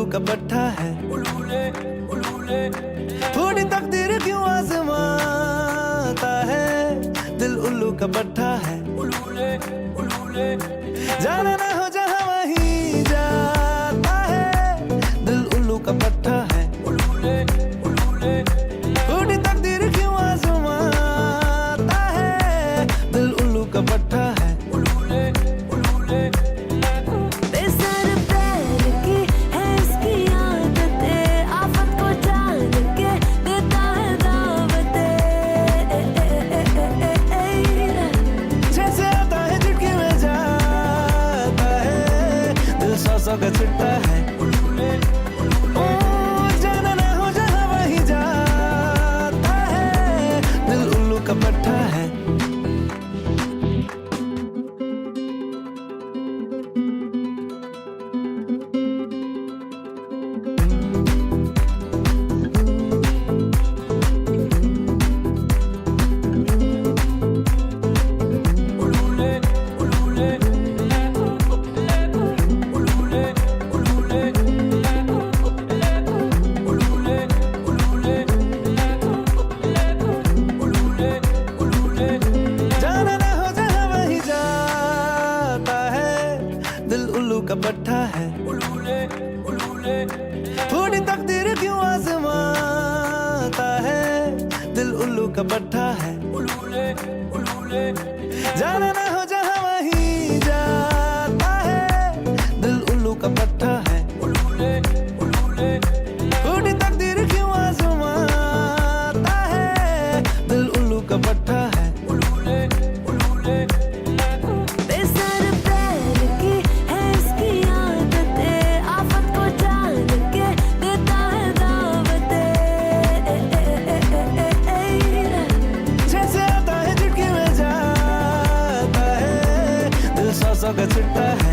का पट्टा है, थोड़ी तकदीर क्यों आजमाता है, दिल उल्लू का पट्टा है, जाना ना हो जहाँ वहीं जाता है, दिल उल्लू का पट्टा है, थोड़ी तकदीर क्यों आजमाता है, दिल उल्लू का पट्टा है। का चिट्टा है, ओ जाना ना हो जहाँ वहीं जाता है, दिल उल्लू का पट्टा है। का पट्टा है, थोड़ी तकदीर क्यों आजमाता है, दिल उल्लू का पट्टा है, जाना ना हो जहाँ वहीं जाता है, दिल उल्लू का पट्टा है, थोड़ी तकदीर क्यों आजमाता है, दिल उल्लू का पट्टा है। का चिट्टा है,